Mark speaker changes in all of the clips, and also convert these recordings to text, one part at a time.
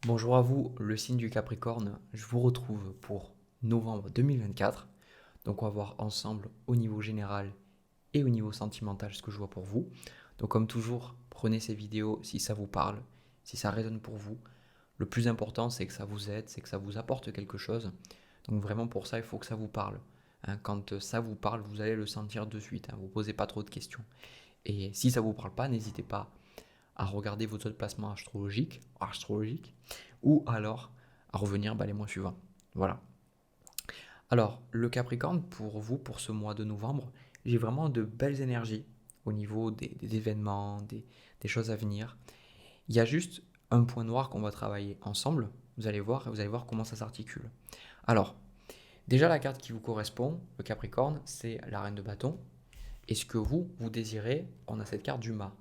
Speaker 1: Bonjour à vous, le signe du Capricorne. Je vous retrouve pour novembre 2024. Donc on va voir ensemble au niveau général et au niveau sentimental ce que je vois pour vous. Donc comme toujours, prenez ces vidéos si ça vous parle, si ça résonne pour vous. Le plus important, c'est que ça vous aide, c'est que ça vous apporte quelque chose. Donc vraiment pour ça, il faut que ça vous parle. Quand ça vous parle, vous allez le sentir de suite. Vous ne posez pas trop de questions. Et si ça ne vous parle pas, n'hésitez pas à regarder vos autres placements astrologiques ou alors à revenir les mois suivants. Voilà. Alors, le Capricorne, pour vous, pour ce mois de novembre, j'ai vraiment de belles énergies au niveau des événements, des choses à venir. Il y a juste un point noir qu'on va travailler ensemble. Vous allez voir comment ça s'articule. Alors, déjà la carte qui vous correspond, le Capricorne, c'est la reine de bâton. Et ce que vous désirez, on a cette carte du mât.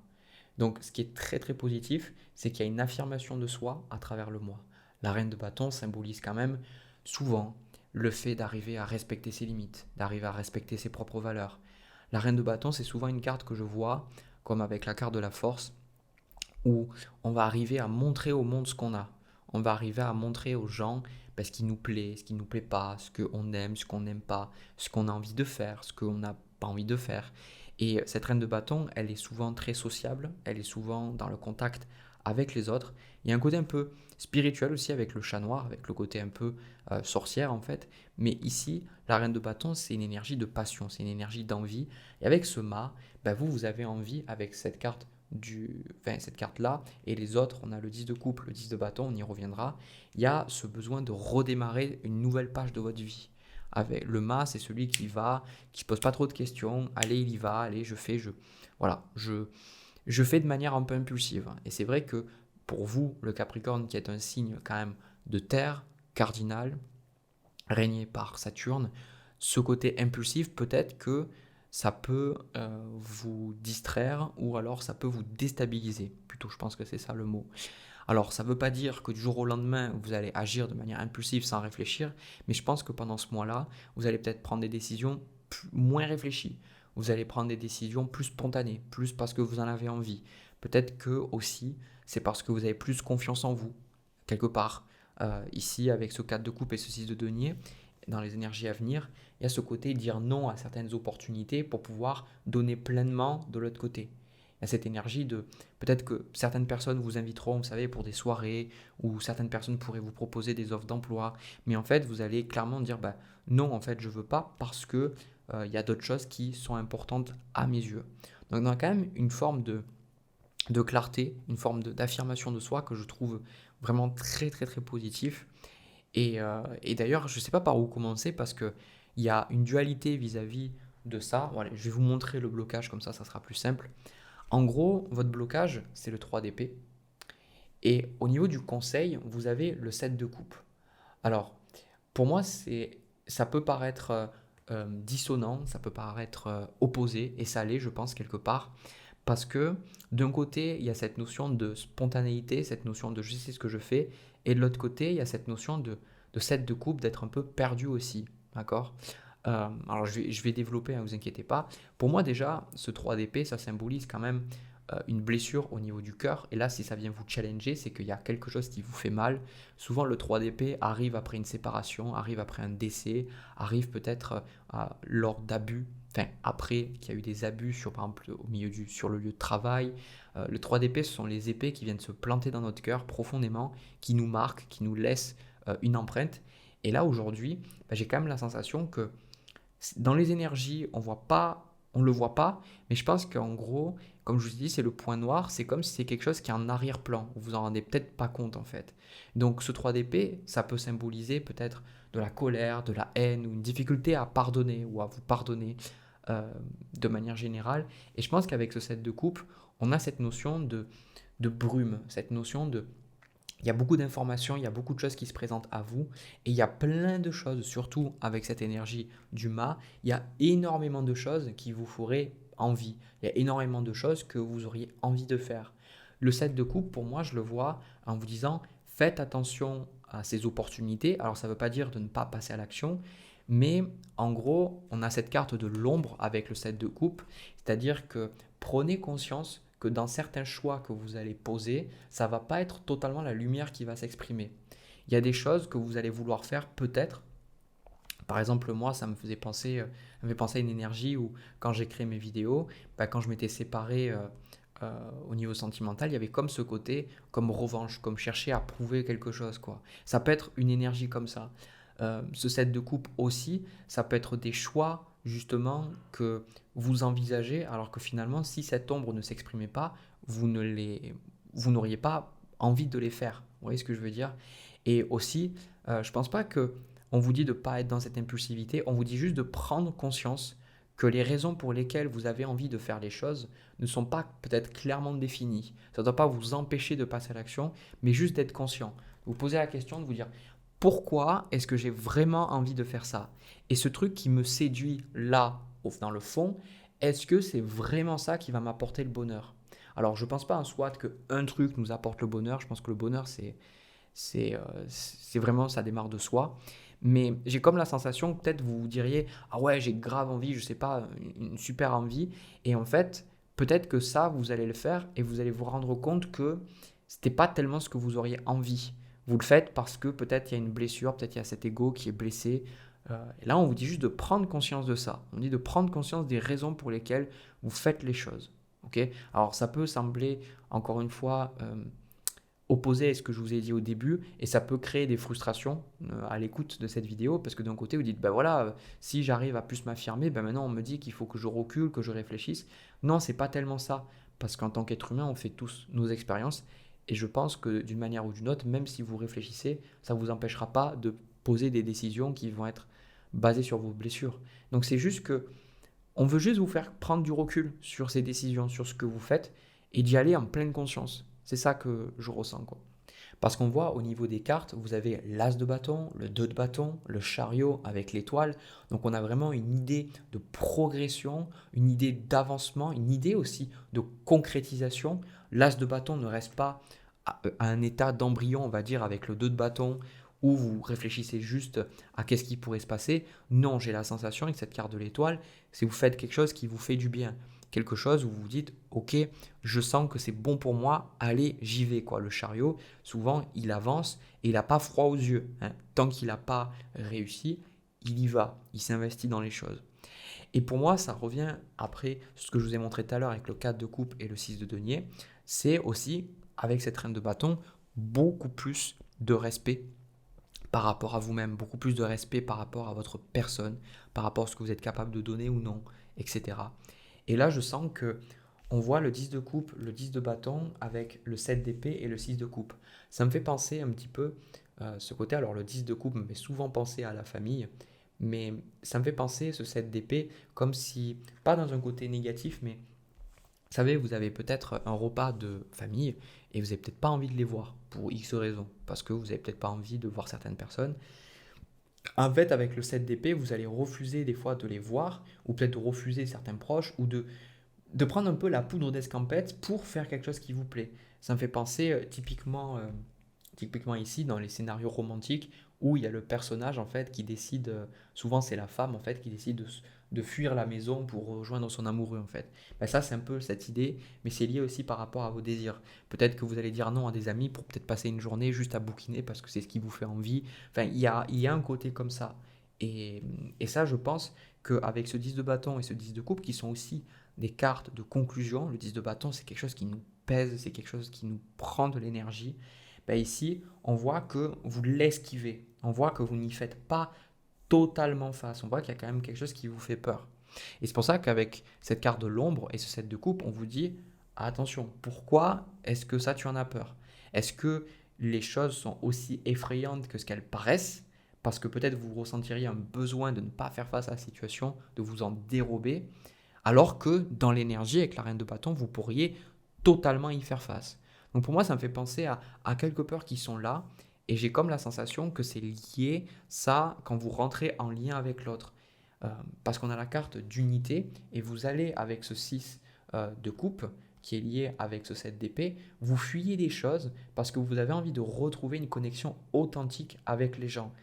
Speaker 1: Donc, ce qui est très très positif, c'est qu'il y a une affirmation de soi à travers le moi. La reine de bâton symbolise quand même souvent le fait d'arriver à respecter ses limites, d'arriver à respecter ses propres valeurs. La reine de bâton, c'est souvent une carte que je vois comme avec la carte de la force, où on va arriver à montrer au monde ce qu'on a. On va arriver à montrer aux gens ce qui nous plaît, ce qui ne nous plaît pas, ce qu'on aime, ce qu'on n'aime pas, ce qu'on a envie de faire, ce qu'on n'a pas envie de faire. Et cette reine de bâton, elle est souvent très sociable, elle est souvent dans le contact avec les autres. Il y a un côté un peu spirituel aussi avec le chat noir, avec le côté un peu sorcière en fait. Mais ici, la reine de bâton, c'est une énergie de passion, c'est une énergie d'envie. Et avec ce mât, vous avez envie, avec cette carte cette carte-là, et les autres, on a le 10 de coupe, le 10 de bâton, on y reviendra. Il y a ce besoin de redémarrer une nouvelle page de votre vie. Avec le mât, c'est celui qui va, qui se pose pas trop de questions. Allez, il y va. Allez, voilà, je fais de manière un peu impulsive. Et c'est vrai que pour vous, le Capricorne, qui est un signe quand même de terre, cardinal, régné par Saturne, ce côté impulsif, peut-être que ça peut vous distraire ou alors ça peut vous déstabiliser. Plutôt, je pense que c'est ça le mot. Alors, ça ne veut pas dire que du jour au lendemain, vous allez agir de manière impulsive sans réfléchir, mais je pense que pendant ce mois-là, vous allez peut-être prendre des décisions moins réfléchies. Vous allez prendre des décisions plus spontanées, plus parce que vous en avez envie. Peut-être que aussi, c'est parce que vous avez plus confiance en vous, quelque part. Ici, avec ce 4 de coupe et ce 6 de denier, dans les énergies à venir, il y a ce côté dire non à certaines opportunités pour pouvoir donner pleinement de l'autre côté. Il y a cette énergie de peut-être que certaines personnes vous inviteront, vous savez, pour des soirées, ou certaines personnes pourraient vous proposer des offres d'emploi, mais en fait, vous allez clairement dire non, en fait, je veux pas parce que il y a d'autres choses qui sont importantes à mes yeux. Donc, on a quand même une forme de clarté, une forme d'affirmation de soi que je trouve vraiment très très très positif. Et d'ailleurs, je ne sais pas par où commencer parce qu'il y a une dualité vis-à-vis de ça. Voilà, je vais vous montrer le blocage, comme ça sera plus simple. En gros, votre blocage, c'est le 3 d'épée. Et au niveau du conseil, vous avez le 7 de coupe. Alors, pour moi, ça peut paraître dissonant, ça peut paraître opposé, et ça l'est, je pense, quelque part. Parce que d'un côté, il y a cette notion de spontanéité, cette notion de je sais ce que je fais, et de l'autre côté, il y a cette notion de 7 de coupe, d'être un peu perdu aussi. D'accord. Alors je vais développer, ne vous inquiétez pas. Pour moi déjà, ce 3 d'épée, ça symbolise quand même une blessure au niveau du cœur. Et là, si ça vient vous challenger, c'est qu'il y a quelque chose qui vous fait mal. Souvent, le 3 d'épée arrive après une séparation, arrive après un décès, arrive peut-être lors d'abus. Enfin, après qu'il y a eu des abus sur, par exemple, sur le lieu de travail. Le 3 d'épée, ce sont les épées qui viennent se planter dans notre cœur profondément, qui nous marquent, qui nous laissent une empreinte. Et là, aujourd'hui, j'ai quand même la sensation que dans les énergies, on le voit pas, mais je pense qu'en gros, comme je vous dis, c'est le point noir, c'est comme si c'est quelque chose qui est en arrière-plan, vous vous en rendez peut-être pas compte en fait. Donc ce 3 d'épée, ça peut symboliser peut-être de la colère, de la haine, ou une difficulté à pardonner ou à vous pardonner de manière générale. Et je pense qu'avec ce 7 de coupe, on a cette notion de brume, cette notion de il y a beaucoup d'informations, il y a beaucoup de choses qui se présentent à vous et il y a plein de choses, surtout avec cette énergie du mât, il y a énormément de choses qui vous feraient envie. Il y a énormément de choses que vous auriez envie de faire. Le set de coupe, pour moi, je le vois en vous disant faites attention à ces opportunités. Alors, ça ne veut pas dire de ne pas passer à l'action, mais en gros, on a cette carte de l'ombre avec le set de coupe, c'est-à-dire que prenez conscience que dans certains choix que vous allez poser, ça ne va pas être totalement la lumière qui va s'exprimer. Il y a des choses que vous allez vouloir faire peut-être. Par exemple, moi, ça me fait penser à une énergie où quand j'ai créé mes vidéos, quand je m'étais séparé au niveau sentimental, il y avait comme ce côté, comme revanche, comme chercher à prouver quelque chose, quoi. Ça peut être une énergie comme ça. Ce set de coupe aussi, ça peut être des choix justement que vous envisagez, alors que finalement, si cette ombre ne s'exprimait pas, vous n'auriez pas envie de les faire. Vous voyez ce que je veux dire? Et aussi, je pense pas que on vous dit de ne pas être dans cette impulsivité, on vous dit juste de prendre conscience que les raisons pour lesquelles vous avez envie de faire les choses ne sont pas peut-être clairement définies. Ça ne doit pas vous empêcher de passer à l'action, mais juste d'être conscient. Vous posez la question de vous dire pourquoi est-ce que j'ai vraiment envie de faire ça? Et ce truc qui me séduit là, dans le fond, est-ce que c'est vraiment ça qui va m'apporter le bonheur? Alors, je ne pense pas en soi qu'un truc nous apporte le bonheur. Je pense que le bonheur, c'est vraiment, ça démarre de soi. Mais j'ai comme la sensation que peut-être vous vous diriez, ah ouais, j'ai grave envie, je sais pas, une super envie. Et en fait, peut-être que ça, vous allez le faire et vous allez vous rendre compte que c'était pas tellement ce que vous auriez envie. Vous le faites parce que peut-être il y a une blessure, peut-être il y a cet ego qui est blessé. Et là, on vous dit juste de prendre conscience de ça. On dit de prendre conscience des raisons pour lesquelles vous faites les choses. Ok. Alors, ça peut sembler, encore une fois, opposé à ce que je vous ai dit au début, et ça peut créer des frustrations à l'écoute de cette vidéo, parce que d'un côté vous dites, ben voilà, si j'arrive à plus m'affirmer, ben maintenant on me dit qu'il faut que je recule, que je réfléchisse. Non, c'est pas tellement ça, parce qu'en tant qu'être humain, on fait tous nos expériences, et je pense que d'une manière ou d'une autre, même si vous réfléchissez, ça ne vous empêchera pas de poser des décisions qui vont être basées sur vos blessures. Donc c'est juste que on veut juste vous faire prendre du recul sur ces décisions, sur ce que vous faites, et d'y aller en pleine conscience. C'est ça que je ressens, quoi. Parce qu'on voit au niveau des cartes, vous avez l'as de bâton, le 2 de bâton, le chariot avec l'étoile. Donc on a vraiment une idée de progression, une idée d'avancement, une idée aussi de concrétisation. L'as de bâton ne reste pas à un état d'embryon, on va dire, avec le 2 de bâton, où vous réfléchissez juste à qu'est-ce qui pourrait se passer. Non, j'ai la sensation avec cette carte de l'étoile, c'est que vous faites quelque chose qui vous fait du bien. Quelque chose où vous vous dites, ok, je sens que c'est bon pour moi, allez, j'y vais, quoi. Le chariot, souvent, il avance et il n'a pas froid aux yeux, hein. Tant qu'il n'a pas réussi, il y va, il s'investit dans les choses. Et pour moi, ça revient après ce que je vous ai montré tout à l'heure avec le 4 de coupe et le 6 de denier, c'est aussi, avec cette reine de bâton, beaucoup plus de respect par rapport à vous-même, beaucoup plus de respect par rapport à votre personne, par rapport à ce que vous êtes capable de donner ou non, etc. Et là, je sens que on voit le 10 de coupe, le 10 de bâton avec le 7 d'épée et le 6 de coupe. Ça me fait penser un petit peu ce côté. Alors, le 10 de coupe me fait souvent penser à la famille, mais ça me fait penser ce 7 d'épée comme si, pas dans un côté négatif, mais vous savez, vous avez peut-être un repas de famille et vous n'avez peut-être pas envie de les voir pour X raisons, parce que vous n'avez peut-être pas envie de voir certaines personnes. En fait, avec le 7 d'épée, vous allez refuser des fois de les voir, ou peut-être de refuser certains proches, ou de prendre un peu la poudre d'escampette pour faire quelque chose qui vous plaît. Ça me fait penser typiquement ici dans les scénarios romantiques où il y a le personnage en fait qui décide, souvent c'est la femme en fait qui décide de fuir la maison pour rejoindre son amoureux en fait. Ben ça c'est un peu cette idée, mais c'est lié aussi par rapport à vos désirs. Peut-être que vous allez dire non à des amis pour peut-être passer une journée juste à bouquiner parce que c'est ce qui vous fait envie. Enfin il y a un côté comme ça. Et ça je pense qu'avec ce 10 de bâton et ce 10 de coupe qui sont aussi des cartes de conclusion, le 10 de bâton c'est quelque chose qui nous pèse, c'est quelque chose qui nous prend de l'énergie. Ben ici, on voit que vous l'esquivez, on voit que vous n'y faites pas totalement face, on voit qu'il y a quand même quelque chose qui vous fait peur. Et c'est pour ça qu'avec cette carte de l'ombre et ce set de coupe, on vous dit attention, pourquoi est-ce que ça tu en as peur? Est-ce que les choses sont aussi effrayantes que ce qu'elles paraissent? Parce que peut-être vous ressentiriez un besoin de ne pas faire face à la situation, de vous en dérober, alors que dans l'énergie, avec la reine de bâton, vous pourriez totalement y faire face. Donc pour moi, ça me fait penser à quelques peurs qui sont là, et j'ai comme la sensation que c'est lié, ça, quand vous rentrez en lien avec l'autre. Parce qu'on a la carte d'unité, et vous allez avec ce 6 de coupe, qui est lié avec ce 7 d'épée, vous fuyez des choses parce que vous avez envie de retrouver une connexion authentique avec les gens,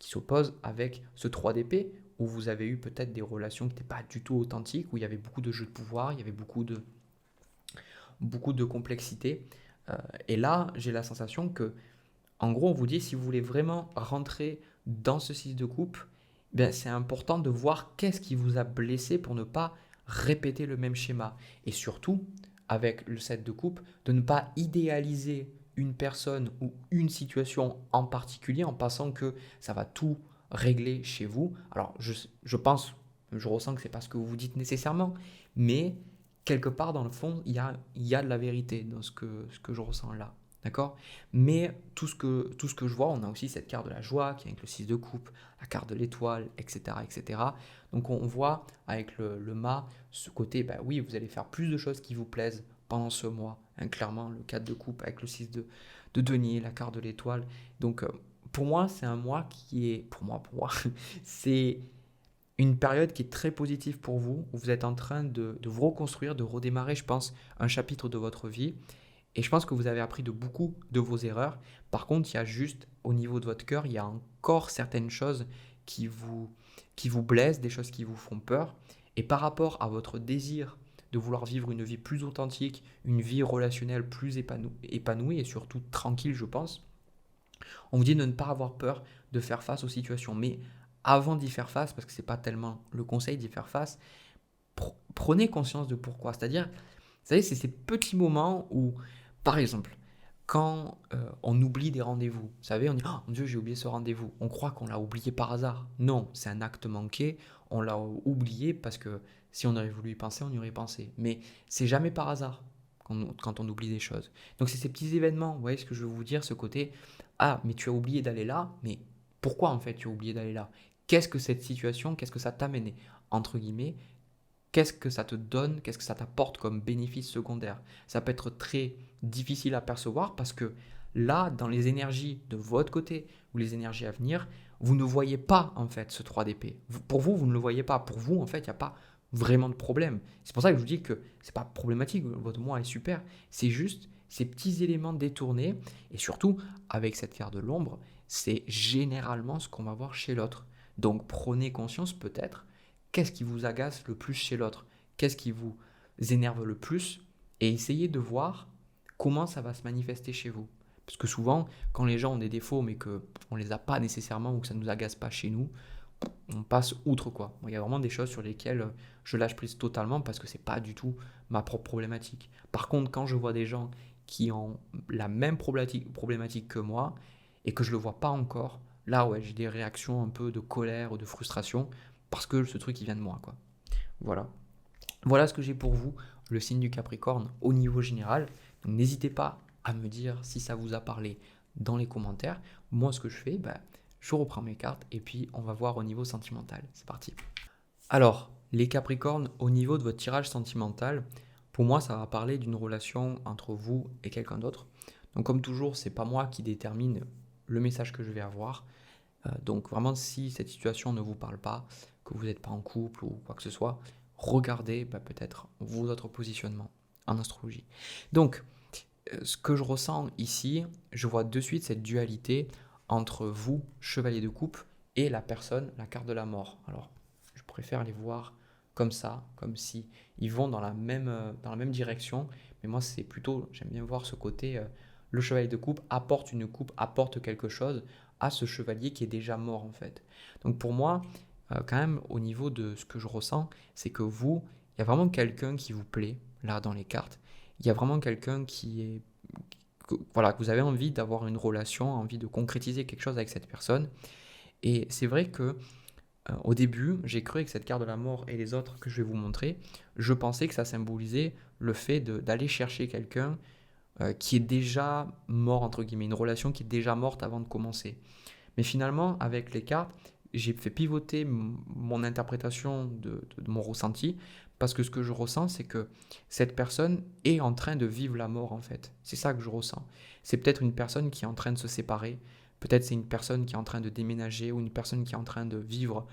Speaker 1: qui s'oppose avec ce 3 d'épée, où vous avez eu peut-être des relations qui n'étaient pas du tout authentiques, où il y avait beaucoup de jeux de pouvoir, il y avait beaucoup beaucoup de complexité. Et là, j'ai la sensation que, en gros, on vous dit, si vous voulez vraiment rentrer dans ce 6 de coupe, ben, c'est important de voir qu'est-ce qui vous a blessé pour ne pas répéter le même schéma. Et surtout, avec le 7 de coupe, de ne pas idéaliser une personne ou une situation en particulier en pensant que ça va tout régler chez vous. Alors, je pense, je ressens que c'est pas ce que vous vous dites nécessairement, mais quelque part dans le fond, il y a de la vérité dans ce que je ressens là. D'accord? Mais tout ce que je vois, on a aussi cette carte de la joie qui est avec le 6 de coupe, la carte de l'étoile, etc., etc. Donc on voit avec le mât ce côté, bah oui, vous allez faire plus de choses qui vous plaisent pendant ce mois. Hein, clairement, le 4 de coupe avec le 6 de denier, la carte de l'étoile. Donc pour moi, c'est un mois qui est, pour moi, c'est une période qui est très positive pour vous, où vous êtes en train de vous reconstruire, de redémarrer, je pense, un chapitre de votre vie. Et je pense que vous avez appris de beaucoup de vos erreurs. Par contre, il y a juste, au niveau de votre cœur, il y a encore certaines choses qui vous, qui vous blessent, des choses qui vous font peur. Et par rapport à votre désir de vouloir vivre une vie plus authentique, une vie relationnelle plus épanouie et surtout tranquille, je pense, on vous dit de ne pas avoir peur de faire face aux situations. Mais avant d'y faire face, parce que ce n'est pas tellement le conseil d'y faire face, prenez conscience de pourquoi. C'est-à-dire, vous savez, c'est ces petits moments où, par exemple, quand on oublie des rendez-vous, vous savez, on dit oh mon Dieu, j'ai oublié ce rendez-vous. On croit qu'on l'a oublié par hasard. Non, c'est un acte manqué. On l'a oublié parce que si on aurait voulu y penser, on y aurait pensé. Mais c'est jamais par hasard quand on oublie des choses. Donc, c'est ces petits événements. Vous voyez ce que je veux vous dire, ce côté ah, mais tu as oublié d'aller là. Mais pourquoi en fait tu as oublié d'aller là? Qu'est-ce que cette situation, qu'est-ce que ça t'a mené entre guillemets? Qu'est-ce que ça te donne, qu'est-ce que ça t'apporte comme bénéfice secondaire? Ça peut être très difficile à percevoir parce que là, dans les énergies de votre côté ou les énergies à venir, vous ne voyez pas en fait ce 3 d'épée. Pour vous, vous ne le voyez pas. Pour vous, en fait, il n'y a pas vraiment de problème. C'est pour ça que je vous dis que c'est pas problématique, votre moi est super. C'est juste ces petits éléments détournés et surtout avec cette carte de l'ombre, c'est généralement ce qu'on va voir chez l'autre. Donc prenez conscience peut-être qu'est-ce qui vous agace le plus chez l'autre, qu'est-ce qui vous énerve le plus, et essayez de voir comment ça va se manifester chez vous. Parce que souvent, quand les gens ont des défauts, mais qu'on ne les a pas nécessairement ou que ça ne nous agace pas chez nous, on passe outre quoi. Il y a vraiment des choses sur lesquelles je lâche prise totalement parce que c'est pas du tout ma propre problématique. Par contre, quand je vois des gens qui ont la même problématique que moi et que je le vois pas encore, là ouais, j'ai des réactions un peu de colère ou de frustration parce que ce truc il vient de moi quoi. Voilà. Voilà ce que j'ai pour vous, le signe du Capricorne au niveau général. Donc n'hésitez pas à me dire si ça vous a parlé dans les commentaires. Moi ce que je fais, je reprends mes cartes et puis on va voir au niveau sentimental. C'est parti. Alors, les Capricornes, au niveau de votre tirage sentimental, pour moi, ça va parler d'une relation entre vous et quelqu'un d'autre. Donc, comme toujours, c'est pas moi qui détermine le message que je vais avoir. Donc, vraiment, si cette situation ne vous parle pas, que vous n'êtes pas en couple ou quoi que ce soit, regardez peut-être vos autres positionnements en astrologie. Donc, ce que je ressens ici, je vois de suite cette dualité entre vous, chevalier de coupe, et la personne, la carte de la mort. Alors, je préfère les voir comme ça, comme si ils vont dans la même direction. Mais moi, c'est plutôt, j'aime bien voir ce côté, le chevalier de coupe apporte une coupe, apporte quelque chose à ce chevalier qui est déjà mort en fait. Donc pour moi, quand même, au niveau de ce que je ressens, c'est que vous, il y a vraiment quelqu'un qui vous plaît, là, dans les cartes. Il y a vraiment quelqu'un qui est voilà, que vous avez envie d'avoir une relation, envie de concrétiser quelque chose avec cette personne. Et c'est vrai que au début, j'ai cru que cette carte de la mort et les autres que je vais vous montrer, je pensais que ça symbolisait le fait d'aller chercher quelqu'un qui est déjà mort, entre guillemets, une relation qui est déjà morte avant de commencer. Mais finalement, avec les cartes, j'ai fait pivoter mon interprétation de mon ressenti parce que ce que je ressens, c'est que cette personne est en train de vivre la mort en fait. C'est ça que je ressens. C'est peut-être une personne qui est en train de se séparer, peut-être c'est une personne qui est en train de déménager ou une personne qui est en train de vivre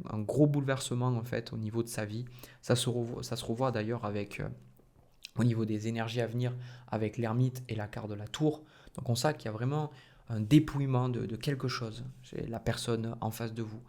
Speaker 1: un gros bouleversement en fait au niveau de sa vie. Ça se revoit d'ailleurs avec au niveau des énergies à venir avec l'ermite et la carte de la tour. Donc on sait qu'il y a vraiment un dépouillement de quelque chose chez la personne en face de vous.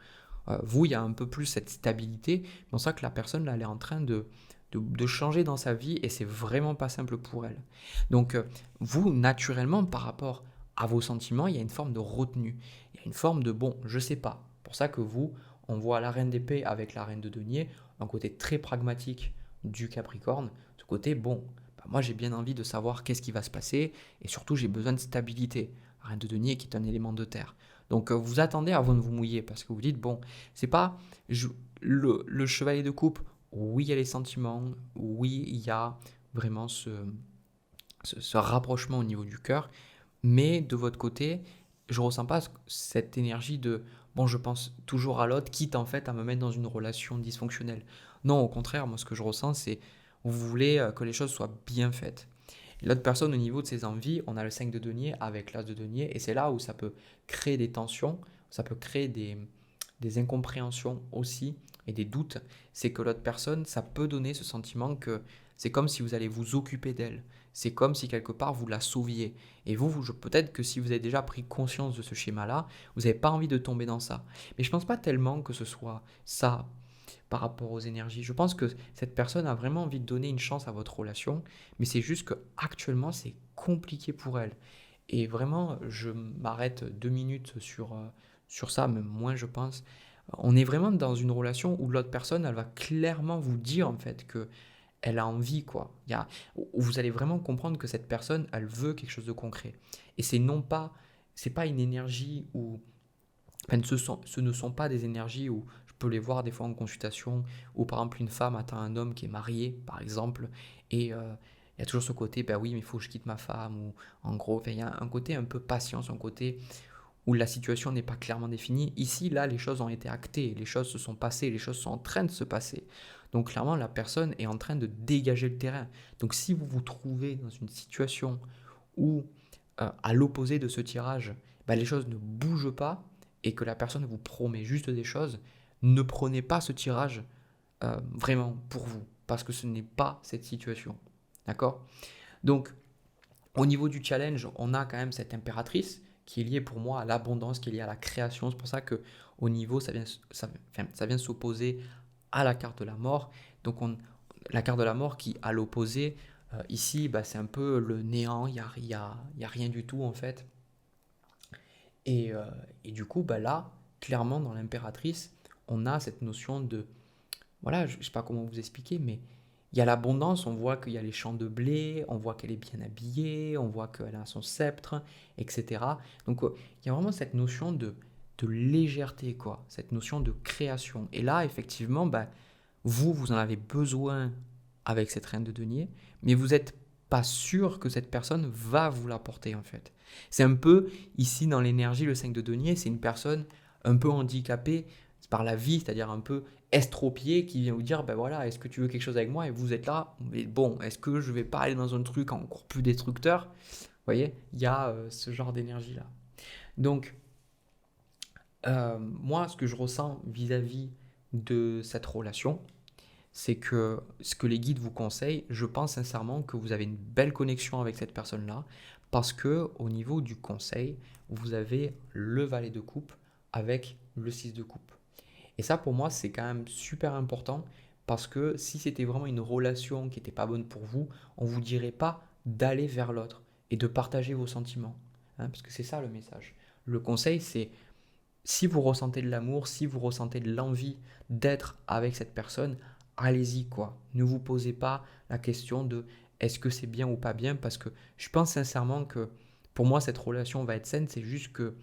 Speaker 1: Vous, il y a un peu plus cette stabilité, mais on sent que la personne, là, elle est en train de de changer dans sa vie et c'est vraiment pas simple pour elle. Donc, vous, naturellement, par rapport à vos sentiments, il y a une forme de retenue. Il y a une forme de bon, je sais pas. Pour ça que vous, on voit la reine d'épée avec la reine de denier, un côté très pragmatique du Capricorne, ce côté bon. Bah, moi, j'ai bien envie de savoir qu'est-ce qui va se passer et surtout, j'ai besoin de stabilité. La reine de denier qui est un élément de terre. Donc, vous attendez avant de vous mouiller parce que vous dites bon, c'est pas le chevalier de coupe. Oui, il y a les sentiments. Oui, il y a vraiment ce rapprochement au niveau du cœur. Mais de votre côté, je ne ressens pas cette énergie de bon, je pense toujours à l'autre, quitte en fait à me mettre dans une relation dysfonctionnelle. Non, au contraire, moi ce que je ressens, c'est vous voulez que les choses soient bien faites. Et l'autre personne, au niveau de ses envies, on a le 5 de denier avec l'as de denier, et c'est là où ça peut créer des tensions, ça peut créer des incompréhensions aussi et des doutes. C'est que l'autre personne, ça peut donner ce sentiment que c'est comme si vous allez vous occuper d'elle. C'est comme si quelque part vous la sauviez. Et peut-être que si vous avez déjà pris conscience de ce schéma-là, vous n'avez pas envie de tomber dans ça. Mais je ne pense pas tellement que ce soit ça par rapport aux énergies. Je pense que cette personne a vraiment envie de donner une chance à votre relation, mais c'est juste qu'actuellement, c'est compliqué pour elle. Et vraiment, je m'arrête 2 minutes sur ça, même moins je pense. On est vraiment dans une relation où l'autre personne, elle va clairement vous dire en fait que elle a envie, quoi. Vous allez vraiment comprendre que cette personne, elle veut quelque chose de concret. Et c'est pas une énergie où, enfin, ce ne sont pas des énergies où je peux les voir des fois en consultation, où par exemple une femme attend un homme qui est marié, par exemple, et il y a toujours ce côté, ben oui, mais il faut que je quitte ma femme, ou en gros, enfin, il y a un côté un peu patience, un côté où la situation n'est pas clairement définie. Ici, là, les choses ont été actées, les choses se sont passées, les choses sont en train de se passer. Donc clairement, la personne est en train de dégager le terrain. Donc si vous vous trouvez dans une situation où, à l'opposé de ce tirage, bah, les choses ne bougent pas et que la personne vous promet juste des choses, ne prenez pas ce tirage vraiment pour vous, parce que ce n'est pas cette situation. D'accord? Donc, au niveau du challenge, on a quand même cette impératrice qui est liée pour moi à l'abondance, qui est liée à la création. C'est pour ça que au niveau, ça vient s'opposer à la carte de la mort. Donc la carte de la mort qui, à l'opposé, ici, bah, c'est un peu le néant, il y a rien du tout en fait. Et du coup, bah, là, clairement, dans l'impératrice, on a cette notion de voilà, je ne sais pas comment vous expliquer, mais il y a l'abondance, on voit qu'il y a les champs de blé, on voit qu'elle est bien habillée, on voit qu'elle a son sceptre, etc. Donc il y a vraiment cette notion de légèreté, quoi, cette notion de création. Et là, effectivement, bah, vous en avez besoin avec cette reine de denier, mais vous n'êtes pas sûr que cette personne va vous l'apporter, en fait. C'est un peu, ici, dans l'énergie, le 5 de denier, c'est une personne un peu handicapée par la vie, c'est-à-dire un peu estropié qui vient vous dire ben voilà, est-ce que tu veux quelque chose avec moi et vous êtes là, mais bon, est-ce que je vais pas aller dans un truc encore plus destructeur? Vous voyez, il y a ce genre d'énergie là. Donc moi, ce que je ressens vis-à-vis de cette relation, c'est que ce que les guides vous conseillent, je pense sincèrement que vous avez une belle connexion avec cette personne-là, parce que au niveau du conseil, vous avez le valet de coupe avec le 6 de coupe. Et ça, pour moi, c'est quand même super important parce que si c'était vraiment une relation qui n'était pas bonne pour vous, on ne vous dirait pas d'aller vers l'autre et de partager vos sentiments. Hein, parce que c'est ça le message. Le conseil, c'est si vous ressentez de l'amour, si vous ressentez de l'envie d'être avec cette personne, allez-y quoi. Ne vous posez pas la question de est-ce que c'est bien ou pas bien parce que je pense sincèrement que pour moi, cette relation va être saine. C'est juste que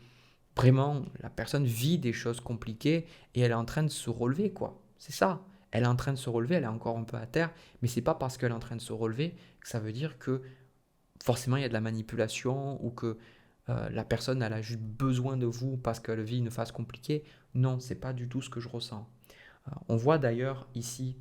Speaker 1: vraiment, la personne vit des choses compliquées et elle est en train de se relever, quoi. C'est ça. Elle est en train de se relever, elle est encore un peu à terre, mais c'est pas parce qu'elle est en train de se relever que ça veut dire que forcément il y a de la manipulation ou que la personne elle a juste besoin de vous parce qu'elle vit une phase compliquée. Non, c'est pas du tout ce que je ressens. On voit d'ailleurs ici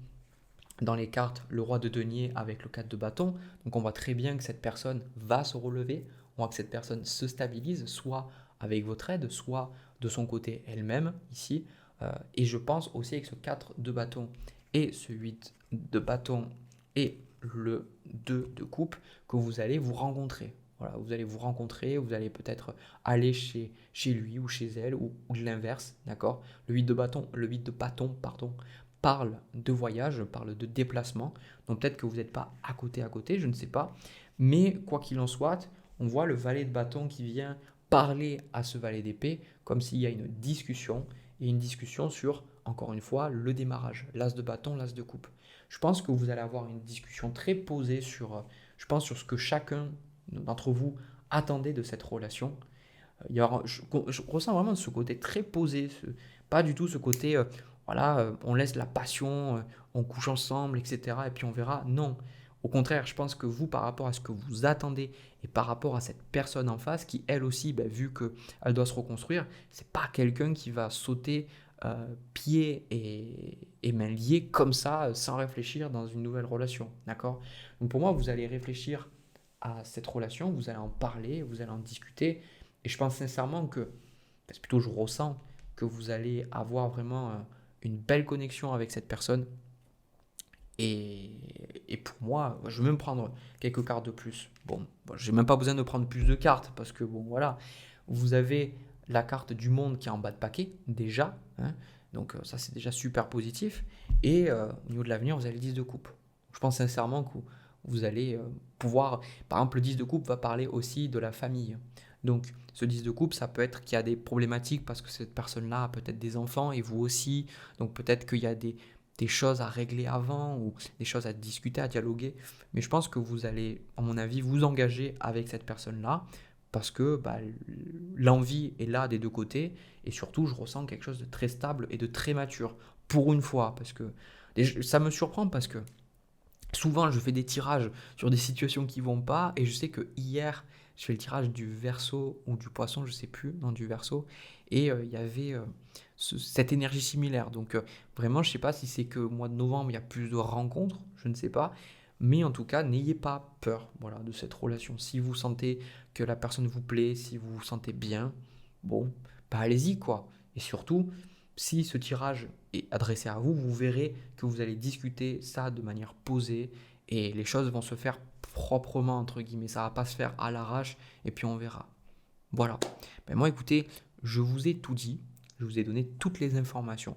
Speaker 1: dans les cartes le roi de denier avec le 4 de bâton. Donc on voit très bien que cette personne va se relever, on voit que cette personne se stabilise, soit avec votre aide, soit de son côté elle-même ici. Et je pense aussi avec ce 4 de bâton et ce 8 de bâton et le 2 de coupe que vous allez vous rencontrer. Voilà, vous allez vous rencontrer, vous allez peut-être aller chez lui ou chez elle ou de l'inverse, d'accord? Le 8 de bâton, pardon, parle de voyage, parle de déplacement. Donc peut-être que vous n'êtes pas à côté, je ne sais pas. Mais quoi qu'il en soit, on voit le valet de bâton qui vient parler à ce valet d'épée comme s'il y a une discussion et une discussion sur, encore une fois, le démarrage, l'as de bâton, l'as de coupe. Je pense que vous allez avoir une discussion très posée sur ce que chacun d'entre vous attendait de cette relation. Je ressens vraiment ce côté très posé, pas du tout ce côté, voilà, on laisse la passion, on couche ensemble, etc. Et puis on verra. Non, au contraire, je pense que vous, par rapport à ce que vous attendez et par rapport à cette personne en face, qui elle aussi, ben, vu qu'elle doit se reconstruire, c'est pas quelqu'un qui va sauter pieds et mains liés comme ça, sans réfléchir dans une nouvelle relation. D'accord? Donc pour moi, vous allez réfléchir à cette relation, vous allez en parler, vous allez en discuter. Et je pense sincèrement que, c'est plutôt je ressens, que vous allez avoir vraiment une belle connexion avec cette personne. Et pour moi, je vais même prendre quelques cartes de plus. Bon, j'ai même pas besoin de prendre plus de cartes parce que, bon, voilà, vous avez la carte du monde qui est en bas de paquet, déjà. Hein. Donc, ça, c'est déjà super positif. Et au niveau de l'avenir, vous avez le 10 de coupe. Je pense sincèrement que vous allez pouvoir. Par exemple, le 10 de coupe va parler aussi de la famille. Donc, ce 10 de coupe, ça peut être qu'il y a des problématiques parce que cette personne-là a peut-être des enfants et vous aussi. Donc, peut-être qu'il y a des choses à régler avant ou des choses à discuter, à dialoguer. Mais je pense que vous allez, à mon avis, vous engager avec cette personne-là parce que bah, l'envie est là des deux côtés et surtout, je ressens quelque chose de très stable et de très mature pour une fois. Parce que ça me surprend parce que souvent, je fais des tirages sur des situations qui vont pas et je sais que hier, je fais le tirage du Verseau ou du Poisson, je sais plus, non du Verseau, et il y avait cette énergie similaire. Donc vraiment, je sais pas si c'est que au mois de novembre, il y a plus de rencontres, je ne sais pas, mais en tout cas, n'ayez pas peur, voilà, de cette relation. Si vous sentez que la personne vous plaît, si vous vous sentez bien, bon, bah allez-y quoi. Et surtout, si ce tirage est adressé à vous, vous verrez que vous allez discuter ça de manière posée et les choses vont se faire proprement, entre guillemets. Ça va pas se faire à l'arrache et puis on verra. Voilà. Ben moi, écoutez, je vous ai tout dit. Je vous ai donné toutes les informations.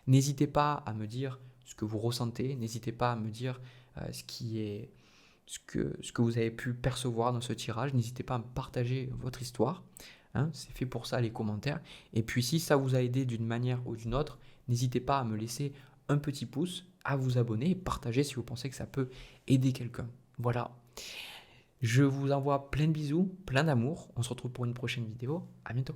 Speaker 1: N'hésitez pas à me dire ce que vous ressentez. N'hésitez pas à me dire ce que vous avez pu percevoir dans ce tirage. N'hésitez pas à me partager votre histoire. Hein, c'est fait pour ça les commentaires. Et puis si ça vous a aidé d'une manière ou d'une autre, n'hésitez pas à me laisser un petit pouce, à vous abonner et partager si vous pensez que ça peut aider quelqu'un. Voilà. Je vous envoie plein de bisous, plein d'amour. On se retrouve pour une prochaine vidéo. À bientôt.